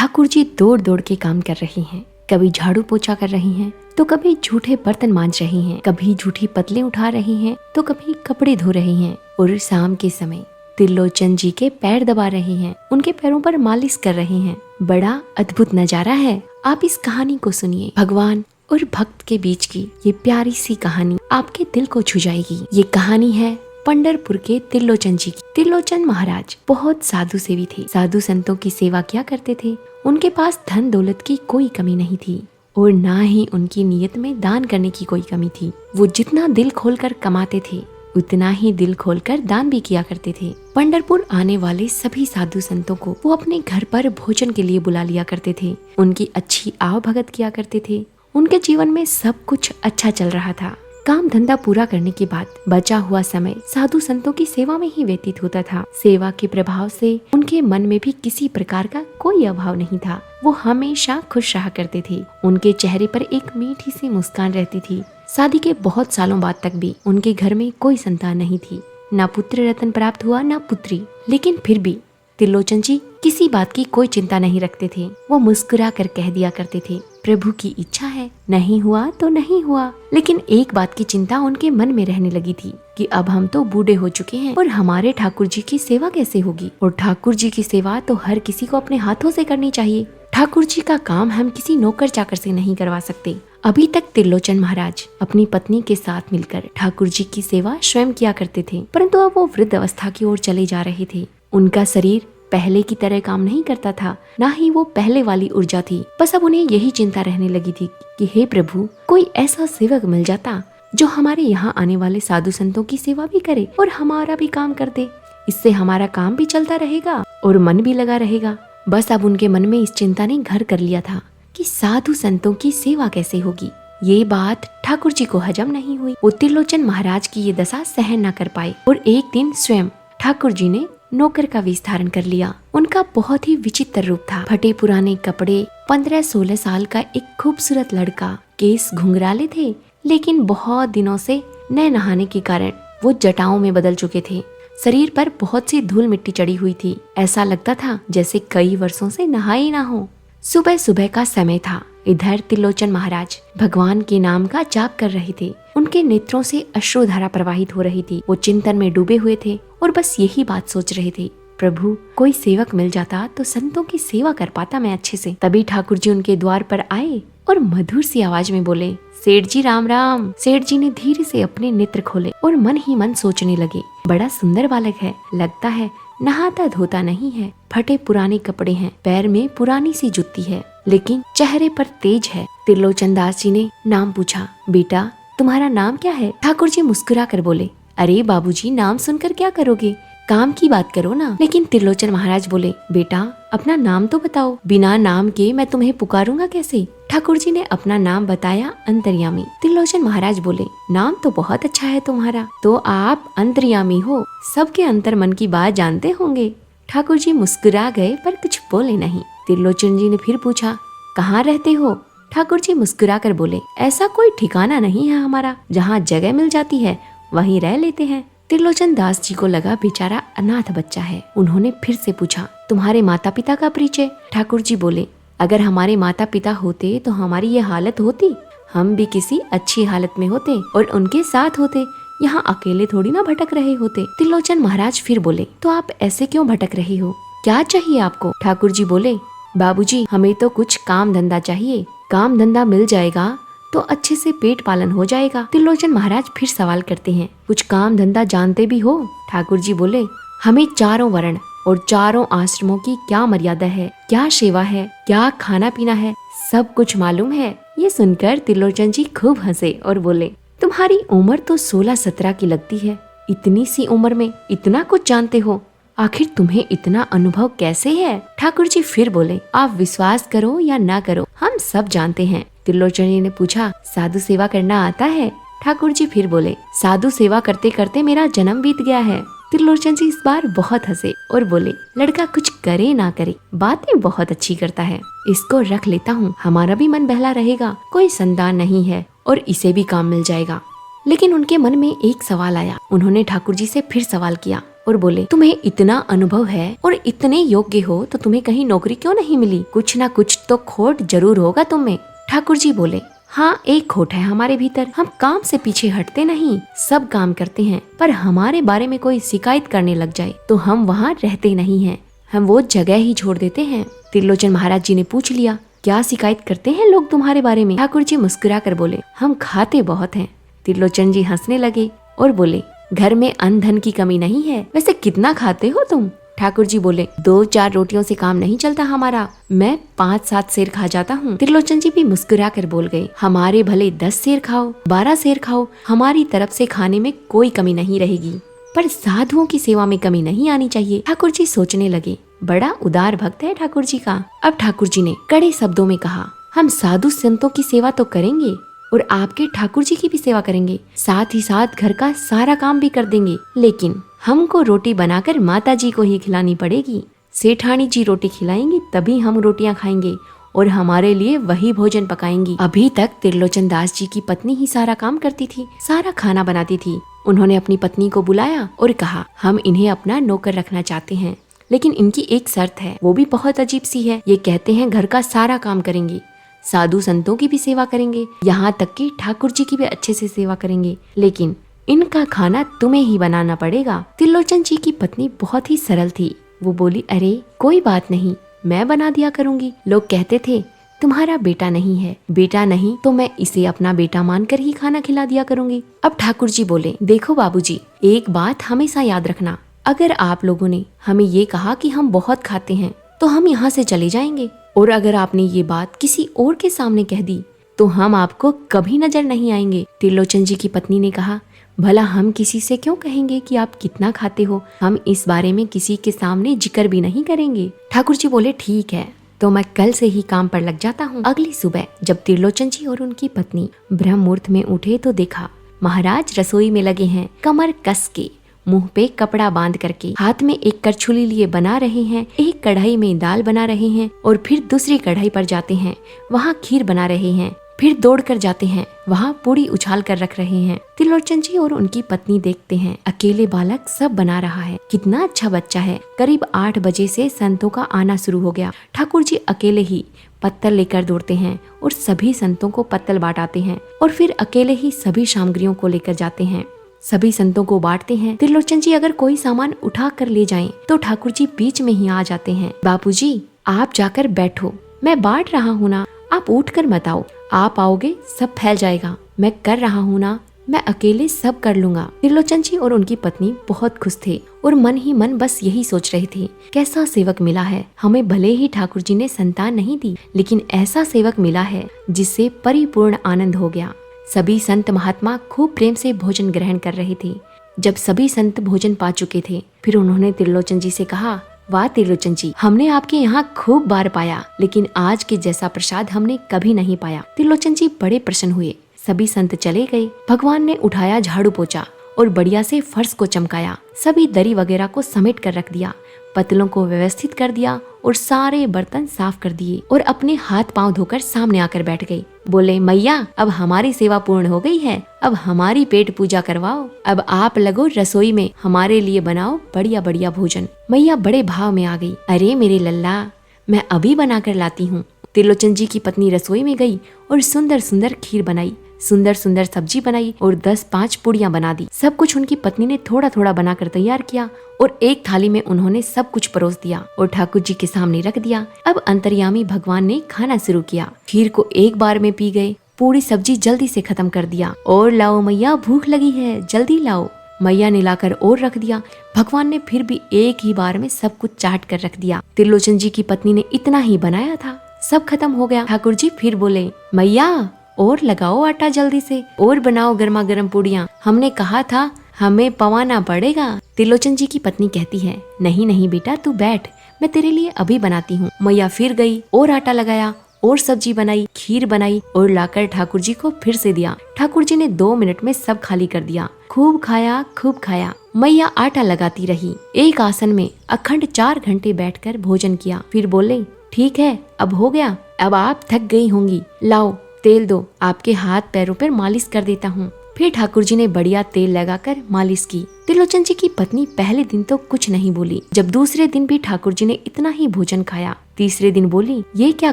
ठाकुर जी दौड़ दौड़ के काम कर रही हैं। कभी झाड़ू पोछा कर रही हैं, तो कभी झूठे बर्तन मांज रही हैं, कभी झूठी पतले उठा रही हैं, तो कभी कपड़े धो रही हैं। और शाम के समय त्रिलोचन जी के पैर दबा रही हैं, उनके पैरों पर मालिश कर रही हैं। बड़ा अद्भुत नजारा है। आप इस कहानी को सुनिए। भगवान और भक्त के बीच की ये प्यारी सी कहानी आपके दिल को छू जाएगी। ये कहानी है पंढरपुर के त्रिलोचन जी की। त्रिलोचन महाराज बहुत साधु सेवी थे। साधु संतों की सेवा किया करते थे। उनके पास धन दौलत की कोई कमी नहीं थी और ना ही उनकी नीयत में दान करने की कोई कमी थी। वो जितना दिल खोलकर कमाते थे उतना ही दिल खोलकर दान भी किया करते थे। पंढरपुर आने वाले सभी साधु संतों को वो अपने घर पर भोजन के लिए बुला लिया करते थे। उनकी अच्छी आवभगत किया करते थे। उनके जीवन में सब कुछ अच्छा चल रहा था। काम धंधा पूरा करने के बाद बचा हुआ समय साधु संतों की सेवा में ही व्यतीत होता था। सेवा के प्रभाव से उनके मन में भी किसी प्रकार का कोई अभाव नहीं था। वो हमेशा खुश रहा करते थे। उनके चेहरे पर एक मीठी सी मुस्कान रहती थी। शादी के बहुत सालों बाद तक भी उनके घर में कोई संतान नहीं थी। ना पुत्र रत्न प्राप्त हुआ ना पुत्री। लेकिन फिर भी त्रिलोचन जी किसी बात की कोई चिंता नहीं रखते थे। वो मुस्कुरा कर कह दिया करते थे, प्रभु की इच्छा है, नहीं हुआ तो नहीं हुआ। लेकिन एक बात की चिंता उनके मन में रहने लगी थी कि अब हम तो बूढ़े हो चुके हैं और हमारे ठाकुर जी की सेवा कैसे होगी। और ठाकुर जी की सेवा तो हर किसी को अपने हाथों से करनी चाहिए। ठाकुर जी का काम हम किसी नौकर चाकर से नहीं करवा सकते। अभी तक त्रिलोचन महाराज अपनी पत्नी के साथ मिलकर ठाकुर जी की सेवा स्वयं किया करते थे, परंतु अब वो वृद्ध अवस्था की ओर चले जा रहे थे। उनका शरीर पहले की तरह काम नहीं करता था, ना ही वो पहले वाली ऊर्जा थी। बस अब उन्हें यही चिंता रहने लगी थी कि हे प्रभु, कोई ऐसा सेवक मिल जाता जो हमारे यहाँ आने वाले साधु संतों की सेवा भी करे और हमारा भी काम कर दे। इससे हमारा काम भी चलता रहेगा और मन भी लगा रहेगा। बस अब उनके मन में इस चिंता ने घर कर लिया था कि साधु संतों की सेवा कैसे होगी। ये बात ठाकुर जी को हजम नहीं हुई। वो त्रिलोचन महाराज की ये दशा सहन न कर पाए और एक दिन स्वयं ठाकुर जी ने नौकर का वेश धारण कर लिया। उनका बहुत ही विचित्र रूप था। फटे पुराने कपड़े, 15-16 साल का एक खूबसूरत लड़का। केस घुंघराले थे, लेकिन बहुत दिनों से न नहाने के कारण वो जटाओं में बदल चुके थे। शरीर पर बहुत सी धूल मिट्टी चढ़ी हुई थी। ऐसा लगता था जैसे कई वर्षों से नहाए ना हो। सुबह सुबह का समय था। इधर त्रिलोचन महाराज भगवान के नाम का जाप कर रहे थे। उनके नेत्रों से अश्रुधारा प्रवाहित हो रही थी। वो चिंतन में डूबे हुए थे और बस यही बात सोच रहे थे, प्रभु कोई सेवक मिल जाता तो संतों की सेवा कर पाता मैं अच्छे से। तभी ठाकुर जी उनके द्वार पर आए और मधुर सी आवाज में बोले, सेठ जी राम राम। सेठ जी ने धीरे से अपने नेत्र खोले और मन ही मन सोचने लगे, बड़ा सुंदर बालक है, लगता है नहाता धोता नहीं है। फटे पुराने कपड़े हैं, पैर में पुरानी सी जुत्ती है, लेकिन चेहरे पर तेज है। त्रिलोचन दास जी ने नाम पूछा, बेटा तुम्हारा नाम क्या है? ठाकुर जी मुस्कुरा कर बोले, अरे बाबूजी नाम सुनकर क्या करोगे, काम की बात करो ना। लेकिन त्रिलोचन महाराज बोले, बेटा अपना नाम तो बताओ, बिना नाम के मैं तुम्हें पुकारूंगा कैसे? ठाकुर जी ने अपना नाम बताया, अंतर्यामी। त्रिलोचन महाराज बोले, नाम तो बहुत अच्छा है तुम्हारा, तो आप अंतर्यामी हो, सबके अंतर मन की बात जानते होंगे। ठाकुर जी मुस्कुरा गए पर कुछ बोले नहीं। त्रिलोचन जी ने फिर पूछा, कहाँ रहते हो? ठाकुर जी मुस्कुरा कर बोले, ऐसा कोई ठिकाना नहीं है हमारा, जहाँ जगह मिल जाती है वहीं रह लेते हैं। त्रिलोचन दास जी को लगा बेचारा अनाथ बच्चा है। उन्होंने फिर से पूछा, तुम्हारे माता पिता का परिचय? ठाकुर जी बोले, अगर हमारे माता पिता होते तो हमारी ये हालत होती, हम भी किसी अच्छी हालत में होते और उनके साथ होते, यहाँ अकेले थोड़ी ना भटक रहे होते। त्रिलोचन महाराज फिर बोले, तो आप ऐसे क्यों भटक रहे हो, क्या चाहिए आपको? ठाकुर जी बोले, बाबूजी हमें तो कुछ काम धंधा चाहिए, काम धंधा मिल जाएगा तो अच्छे से पेट पालन हो जाएगा। त्रिलोचन महाराज फिर सवाल करते हैं, कुछ काम धंधा जानते भी हो? ठाकुर जी बोले, हमें चारों वर्ण और चारों आश्रमों की क्या मर्यादा है, क्या सेवा है, क्या खाना पीना है, सब कुछ मालूम है। ये सुनकर त्रिलोचन जी खूब हंसे और बोले, तुम्हारी उम्र तो 16-17 की लगती है, इतनी सी उम्र में इतना कुछ जानते हो, आखिर तुम्हें इतना अनुभव कैसे है? ठाकुर जी फिर बोले, आप विश्वास करो या ना करो, हम सब जानते हैं। त्रिलोचन जी ने पूछा, साधु सेवा करना आता है? ठाकुर जी फिर बोले, साधु सेवा करते करते मेरा जन्म बीत गया है। त्रिलोचन जी इस बार बहुत हंसे और बोले, लड़का कुछ करे ना करे बातें बहुत अच्छी करता है, इसको रख लेता हूँ, हमारा भी मन बहला रहेगा, कोई संतान नहीं है और इसे भी काम मिल जाएगा। लेकिन उनके मन में एक सवाल आया। उन्होंने ठाकुर जी से फिर सवाल किया, और बोले, तुम्हें इतना अनुभव है और इतने योग्य हो तो तुम्हें कहीं नौकरी क्यों नहीं मिली? कुछ ना कुछ तो खोट जरूर होगा तुम में। ठाकुर जी बोले, हाँ एक खोट है हमारे भीतर, हम काम से पीछे हटते नहीं, सब काम करते हैं, पर हमारे बारे में कोई शिकायत करने लग जाए तो हम वहाँ रहते नहीं हैं, हम वो जगह ही छोड़ देते हैं। त्रिलोचन महाराज जी ने पूछ लिया, क्या शिकायत करते हैं लोग तुम्हारे बारे में? ठाकुर जी मुस्कुरा कर बोले, हम खाते बहुत हैं। त्रिलोचन जी हंसने लगे और बोले, घर में अन्न धन की कमी नहीं है, वैसे कितना खाते हो तुम? ठाकुर जी बोले, 2-4 रोटियों से काम नहीं चलता हमारा, मैं 5-7 सेर खा जाता हूँ। त्रिलोचन जी भी मुस्कुरा कर बोल गए, हमारे भले 10 सेर खाओ, 12 सेर खाओ, हमारी तरफ से खाने में कोई कमी नहीं रहेगी, पर साधुओं की सेवा में कमी नहीं आनी चाहिए। ठाकुर जी सोचने लगे, बड़ा उदार भक्त है ठाकुर जी का। अब ठाकुर जी ने कड़े शब्दों में कहा, हम साधु संतों की सेवा तो करेंगे और आपके ठाकुर जी की भी सेवा करेंगे, साथ ही साथ घर का सारा काम भी कर देंगे, लेकिन हमको रोटी बनाकर माता जी को ही खिलानी पड़ेगी। सेठानी जी रोटी खिलाएंगी तभी हम रोटियां खाएंगे और हमारे लिए वही भोजन पकाएंगी। अभी तक त्रिलोचन दास जी की पत्नी ही सारा काम करती थी, सारा खाना बनाती थी। उन्होंने अपनी पत्नी को बुलाया और कहा, हम इन्हें अपना नौकर रखना चाहते हैं, लेकिन इनकी एक शर्त है, वो भी बहुत अजीब सी है। ये कहते हैं घर का सारा काम करेंगे, साधु संतों की भी सेवा करेंगे, यहाँ तक कि ठाकुर जी की भी अच्छे से सेवा करेंगे, लेकिन इनका खाना तुम्हें ही बनाना पड़ेगा। त्रिलोचन जी की पत्नी बहुत ही सरल थी, वो बोली, अरे कोई बात नहीं, मैं बना दिया करूंगी। लोग कहते थे, तुम्हारा बेटा नहीं है, बेटा नहीं तो मैं इसे अपना बेटा मानकर ही खाना खिला दिया करूंगी। अब ठाकुर जी बोले, देखो बाबूजी, एक बात हमेशा याद रखना, अगर आप लोगों ने हमें ये कहा कि हम बहुत खाते हैं तो हम यहाँ से चले जाएंगे, और अगर आपने ये बात किसी और के सामने कह दी तो हम आपको कभी नजर नहीं आएंगे। त्रिलोचन जी की पत्नी ने कहा, भला हम किसी से क्यों कहेंगे कि आप कितना खाते हो, हम इस बारे में किसी के सामने जिक्र भी नहीं करेंगे। ठाकुर जी बोले, ठीक है, तो मैं कल से ही काम पर लग जाता हूँ। अगली सुबह जब त्रिलोचन जी और उनकी पत्नी ब्रह्म मुहूर्त में उठे तो देखा महाराज रसोई में लगे हैं, कमर कस के, मुंह पे कपड़ा बांध करके, हाथ में एक करछुली लिए बना रहे हैं, एक कढ़ाई में दाल बना रहे हैं और फिर दूसरी कढ़ाई पर जाते हैं, वहाँ खीर बना रहे हैं, फिर दौड़ कर जाते हैं, वहाँ पूड़ी उछाल कर रख रहे हैं। त्रिलोचन जी और उनकी पत्नी देखते हैं, अकेले बालक सब बना रहा है, कितना अच्छा बच्चा है। करीब 8 बजे से संतों का आना शुरू हो गया। ठाकुर जी अकेले ही पत्तल लेकर दौड़ते हैं और सभी संतों को पत्तल बांटाते हैं और फिर अकेले ही सभी सामग्रियों को लेकर जाते हैं, सभी संतों को बांटते हैं। त्रिलोचन जी अगर कोई सामान उठा कर ले जाएं तो ठाकुर जी बीच में ही आ जाते हैं, बापूजी आप जाकर बैठो, मैं बांट रहा हूँ ना, आप उठ कर मत आओ, आप आओगे सब फैल जाएगा, मैं कर रहा हूँ ना, मैं अकेले सब कर लूंगा। त्रिलोचन जी और उनकी पत्नी बहुत खुश थे और मन ही मन बस यही सोच रहे थे, कैसा सेवक मिला है हमें। भले ही ठाकुर जी ने संतान नहीं दी, लेकिन ऐसा सेवक मिला है जिससे परिपूर्ण आनंद हो गया। सभी संत महात्मा खूब प्रेम से भोजन ग्रहण कर रहे थे। जब सभी संत भोजन पा चुके थे, फिर उन्होंने त्रिलोचन जी से कहा, वाह त्रिलोचन जी, हमने आपके यहाँ खूब बार पाया, लेकिन आज के जैसा प्रसाद हमने कभी नहीं पाया। त्रिलोचन जी बड़े प्रसन्न हुए। सभी संत चले गए। भगवान ने उठाया झाड़ू पोछा और बढ़िया से फर्श को चमकाया, सभी दरी वगैरह को समेट कर रख दिया, पतलों को व्यवस्थित कर दिया और सारे बर्तन साफ कर दिए और अपने हाथ पांव धोकर सामने आकर बैठ गए। बोले, मैया अब हमारी सेवा पूर्ण हो गई है, अब हमारी पेट पूजा करवाओ, अब आप लगो रसोई में, हमारे लिए बनाओ बढ़िया बढ़िया भोजन। मैया बड़े भाव में आ गई, अरे मेरे लल्ला, मैं अभी बना कर लाती हूँ। त्रिलोचन जी की पत्नी रसोई में गई और सुंदर सुंदर खीर बनाई, सुंदर सुंदर सब्जी बनाई और 10-5 पूड़ियाँ बना दी। सब कुछ उनकी पत्नी ने थोड़ा थोड़ा बनाकर तैयार किया और एक थाली में उन्होंने सब कुछ परोस दिया और ठाकुर जी के सामने रख दिया। अब अंतर्यामी भगवान ने खाना शुरू किया। खीर को एक बार में पी गए, पूरी सब्जी जल्दी से खत्म कर दिया। और लाओ मैया, भूख लगी है, जल्दी लाओ। मैया ने लाकर और रख दिया। भगवान ने फिर भी एक ही बार में सब कुछ चाट कर रख दिया। त्रिलोचन जी की पत्नी ने इतना ही बनाया था, सब खत्म हो गया। ठाकुर जी फिर बोले, मैया और लगाओ आटा जल्दी से, और बनाओ गर्मा गर्म पूड़ियाँ, हमने कहा था हमें पवाना पड़ेगा। त्रिलोचन जी की पत्नी कहती है, नहीं नहीं बेटा तू बैठ, मैं तेरे लिए अभी बनाती हूँ। मैया फिर गई और आटा लगाया और सब्जी बनाई, खीर बनाई और लाकर ठाकुर जी को फिर से दिया। ठाकुर जी ने 2 मिनट में सब खाली कर दिया। खूब खाया, खूब खाया। मैया आटा लगाती रही। एक आसन में अखंड 4 घंटे बैठकर भोजन किया। फिर बोले, ठीक है अब हो गया, अब आप थक गई होंगी, लाओ तेल दो, आपके हाथ पैरों पर मालिश कर देता हूँ। फिर ठाकुर जी ने बढ़िया तेल लगाकर मालिश की। त्रिलोचन जी की पत्नी पहले दिन तो कुछ नहीं बोली। जब दूसरे दिन भी ठाकुर जी ने इतना ही भोजन खाया, तीसरे दिन बोली, ये क्या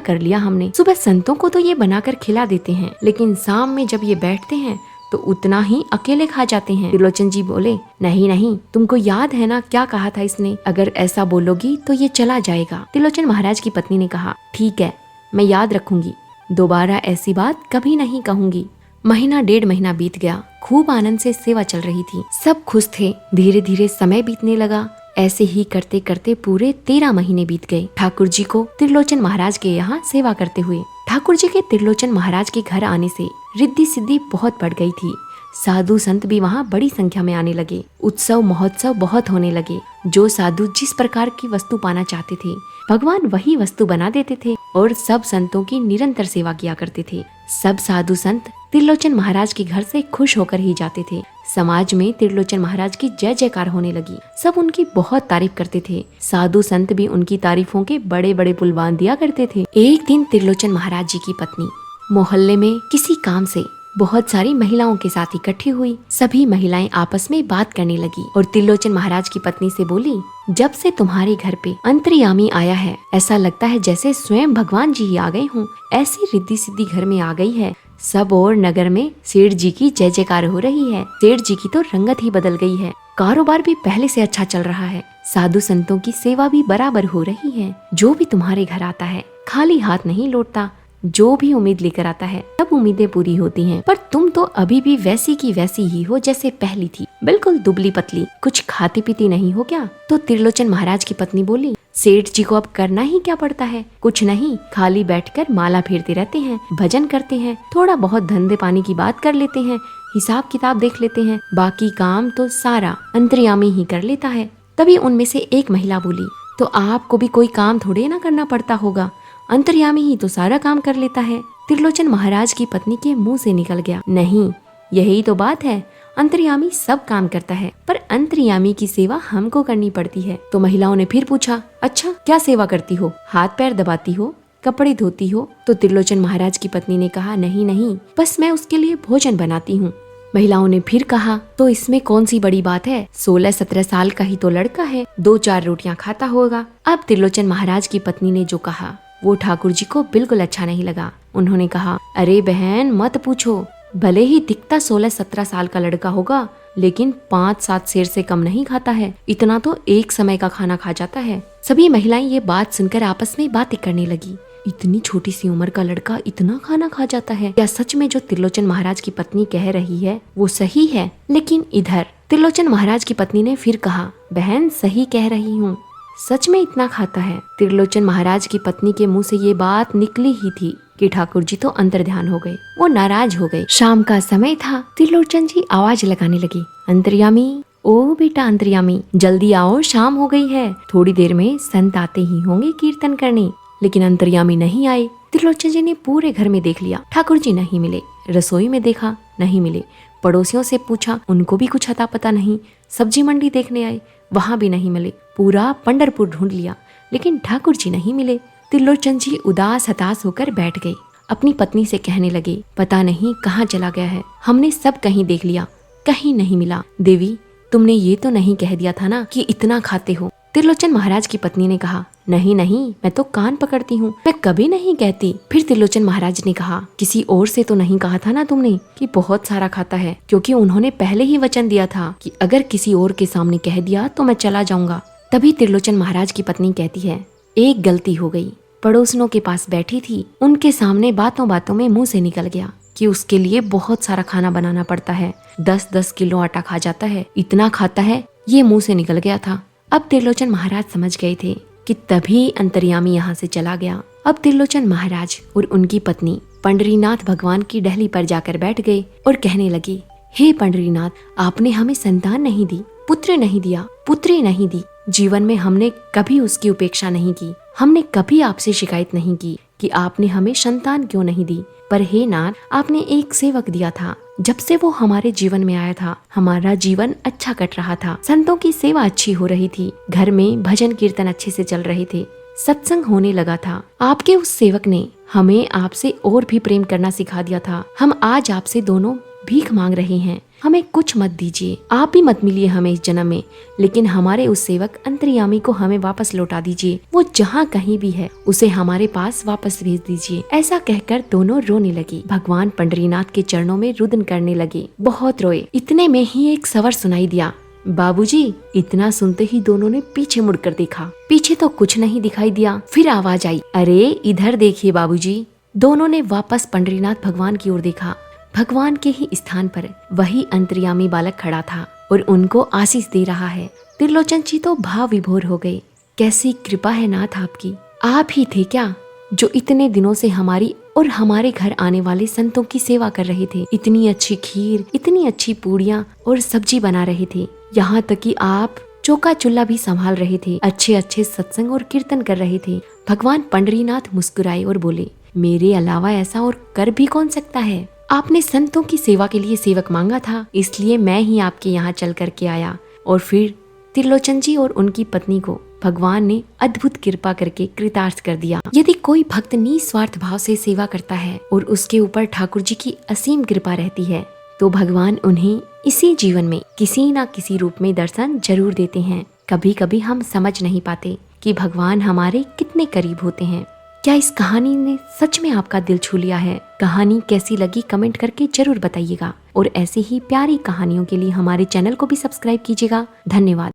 कर लिया हमने। सुबह संतों को तो ये बनाकर खिला देते हैं, लेकिन शाम में जब ये बैठते हैं तो उतना ही अकेले खा जाते हैं। त्रिलोचन जी बोले, नहीं नहीं, तुमको याद है ना क्या कहा था इसने, अगर ऐसा बोलोगी तो ये चला जाएगा। त्रिलोचन महाराज की पत्नी ने कहा, ठीक है, मैं याद रखूंगी, दोबारा ऐसी बात कभी नहीं कहूंगी। महीना 1.5 महीना बीत गया। खूब आनंद से सेवा चल रही थी, सब खुश थे। धीरे धीरे समय बीतने लगा। ऐसे ही करते करते पूरे 13 महीने बीत गए। ठाकुर जी को त्रिलोचन महाराज के यहाँ सेवा करते हुए। ठाकुर जी के त्रिलोचन महाराज के घर आने से रिद्धि सिद्धि बहुत बढ़ गई थी। साधु संत भी वहाँ बड़ी संख्या में आने लगे। उत्सव महोत्सव बहुत होने लगे। जो साधु जिस प्रकार की वस्तु पाना चाहते थे, भगवान वही वस्तु बना देते थे और सब संतों की निरंतर सेवा किया करते थे। सब साधु संत त्रिलोचन महाराज के घर से खुश होकर ही जाते थे। समाज में त्रिलोचन महाराज की जय जयकार होने लगी। सब उनकी बहुत तारीफ करते थे। साधु संत भी उनकी तारीफों के बड़े बड़े पुल बांध दिया करते थे। एक दिन त्रिलोचन महाराज जी की पत्नी मोहल्ले में किसी काम से बहुत सारी महिलाओं के साथ इकट्ठी हुई। सभी महिलाएं आपस में बात करने लगी और त्रिलोचन महाराज की पत्नी से बोली, जब से तुम्हारे घर पे अंतर्यामी आया है, ऐसा लगता है जैसे स्वयं भगवान जी ही आ गए हों। ऐसी रिद्धि सिद्धि घर में आ गई है। सब और नगर में सेठ जी की जय जयकार हो रही है। सेठ जी की तो रंगत ही बदल गई है। कारोबार भी पहले से अच्छा चल रहा है। साधु संतों की सेवा भी बराबर हो रही है। जो भी तुम्हारे घर आता है खाली हाथ नहीं लौटता। जो भी उम्मीद लेकर आता है सब उम्मीदें पूरी होती हैं। पर तुम तो अभी भी वैसी की वैसी ही हो जैसे पहली थी, बिल्कुल दुबली पतली। कुछ खाती पीती नहीं हो क्या? तो त्रिलोचन महाराज की पत्नी बोली, सेठ जी को अब करना ही क्या पड़ता है? कुछ नहीं, खाली बैठकर माला फेरते रहते हैं, भजन करते हैं, थोड़ा बहुत धंधे पानी की बात कर लेते हैं, हिसाब किताब देख लेते हैं, बाकी काम तो सारा अंतर्यामी ही कर लेता है। तभी उनमें से एक महिला बोली, तो आपको भी कोई काम थोड़े ना करना पड़ता होगा, अंतर्यामी ही तो सारा काम कर लेता है। त्रिलोचन महाराज की पत्नी के मुंह से निकल गया, नहीं, यही तो बात है, अंतर्यामी सब काम करता है, पर अंतर्यामी की सेवा हमको करनी पड़ती है। तो महिलाओं ने फिर पूछा, अच्छा क्या सेवा करती हो? हाथ पैर दबाती हो, कपड़े धोती हो? तो त्रिलोचन महाराज की पत्नी ने कहा, नहीं नहीं, बस मैं उसके लिए भोजन बनाती हूँ। महिलाओं ने फिर कहा, तो इसमें कौन सी बड़ी बात है, 16-17 साल का ही तो लड़का है, 2-4 रोटियां खाता होगा। अब त्रिलोचन महाराज की पत्नी ने जो कहा वो ठाकुर जी को बिल्कुल अच्छा नहीं लगा। उन्होंने कहा, अरे बहन मत पूछो, भले ही दिखता 16-17 साल का लड़का होगा, लेकिन 5-7 सेर से कम नहीं खाता है। इतना तो एक समय का खाना खा जाता है। सभी महिलाएं ये बात सुनकर आपस में बातें करने लगी। इतनी छोटी सी उम्र का लड़का इतना खाना खा जाता है? क्या सच में जो त्रिलोचन महाराज की पत्नी कह रही है वो सही है? लेकिन इधर त्रिलोचन महाराज की पत्नी ने फिर कहा, बहन सही कह रही हूँ, सच में इतना खाता है। त्रिलोचन महाराज की पत्नी के मुंह से ये बात निकली ही थी कि ठाकुर जी तो अंतर्ध्यान हो गए, वो नाराज हो गए। शाम का समय था। त्रिलोचन जी आवाज लगाने लगे, अंतर्यामी, ओ बेटा अंतर्यामी, जल्दी आओ, शाम हो गई है। थोड़ी देर में संत आते ही होंगे कीर्तन करने। लेकिन अंतर्यामी नहीं आए। त्रिलोचन जी ने पूरे घर में देख लिया, ठाकुर जी नहीं मिले। रसोई में देखा, नहीं मिले। पड़ोसियों से पूछा, उनको भी कुछ अता पता नहीं। सब्जी मंडी देखने आए, वहाँ भी नहीं मिले। पूरा पंढरपुर ढूंढ लिया, लेकिन ठाकुर जी नहीं मिले। त्रिलोचन जी उदास हताश होकर बैठ गए। अपनी पत्नी से कहने लगे, पता नहीं कहाँ चला गया है, हमने सब कहीं देख लिया, कहीं नहीं मिला। देवी, तुमने ये तो नहीं कह दिया था ना कि इतना खाते हो? त्रिलोचन महाराज की पत्नी ने कहा, नहीं नहीं, मैं तो कान पकड़ती हूँ, मैं कभी नहीं कहती। फिर त्रिलोचन महाराज ने कहा, किसी और से तो नहीं कहा था ना तुमने कि बहुत सारा खाता है? क्योंकि उन्होंने पहले ही वचन दिया था कि अगर किसी और के सामने कह दिया तो मैं चला जाऊंगा। तभी त्रिलोचन महाराज की पत्नी कहती है, एक गलती हो गई। पड़ोसनों के पास बैठी थी, उनके सामने बातों बातों में मुंह से निकल गया कि उसके लिए बहुत सारा खाना बनाना पड़ता है, 10-10 किलो आटा खा जाता है, इतना खाता है, ये मुंह से निकल गया था। अब त्रिलोचन महाराज समझ गए थे कि तभी अंतर्यामी यहाँ से चला गया। अब त्रिलोचन महाराज और उनकी पत्नी पंडरीनाथ भगवान की डहली पर जाकर बैठ गए और कहने लगे, हे पंडरीनाथ, आपने हमें संतान नहीं दी, पुत्र नहीं दिया, पुत्री नहीं दी। जीवन में हमने कभी उसकी उपेक्षा नहीं की। हमने कभी आपसे शिकायत नहीं की कि आपने हमें संतान क्यों नहीं दी। पर हे नाथ, आपने एक सेवक दिया था। जब से वो हमारे जीवन में आया था, हमारा जीवन अच्छा कट रहा था, संतों की सेवा अच्छी हो रही थी, घर में भजन कीर्तन अच्छे से चल रहे थे, सत्संग होने लगा था। आपके उस सेवक ने हमें आपसे और भी प्रेम करना सिखा दिया था। हम आज आपसे दोनों भीख मांग रहे हैं, हमें कुछ मत दीजिए, आप भी मत मिलिए हमें इस जन्म में, लेकिन हमारे उस सेवक अंतर्यामी को हमें वापस लौटा दीजिए। वो जहाँ कहीं भी है उसे हमारे पास वापस भेज दीजिए। ऐसा कहकर दोनों रोने लगे। भगवान पंडरीनाथ के चरणों में रुदन करने लगे। बहुत रोए। इतने में ही एक स्वर सुनाई दिया, बाबूजी। इतना सुनते ही दोनों ने पीछे मुड़कर देखा। पीछे तो कुछ नहीं दिखाई दिया। फिर आवाज आई, अरे इधर देखिए बाबूजी। दोनों ने वापस पंडरीनाथ भगवान की ओर देखा। भगवान के ही स्थान पर वही अंतर्यामी बालक खड़ा था और उनको आशीष दे रहा है। त्रिलोचन जी तो भाव विभोर हो गए। कैसी कृपा है नाथ आपकी। आप ही थे क्या जो इतने दिनों से हमारी और हमारे घर आने वाले संतों की सेवा कर रहे थे। इतनी अच्छी खीर, इतनी अच्छी पूड़ियाँ और सब्जी बना रहे थे। यहाँ तक कि आप चौका चूल्हा भी संभाल रहे थे। अच्छे अच्छे सत्संग और कीर्तन कर रहे थे। भगवान पंडरीनाथ मुस्कुराए और बोले, मेरे अलावा ऐसा और कर भी कौन सकता है। आपने संतों की सेवा के लिए सेवक मांगा था, इसलिए मैं ही आपके यहाँ चल करके आया। और फिर त्रिलोचन जी और उनकी पत्नी को भगवान ने अद्भुत कृपा करके कृतार्थ कर दिया। यदि कोई भक्त निस्वार्थ भाव से सेवा करता है और उसके ऊपर ठाकुर जी की असीम कृपा रहती है, तो भगवान उन्हें इसी जीवन में किसी न किसी रूप में दर्शन जरूर देते हैं। कभी कभी हम समझ नहीं पाते कि भगवान हमारे कितने करीब होते हैं। क्या इस कहानी ने सच में आपका दिल छू लिया है? कहानी कैसी लगी कमेंट करके जरूर बताइएगा और ऐसी ही प्यारी कहानियों के लिए हमारे चैनल को भी सब्सक्राइब कीजिएगा। धन्यवाद।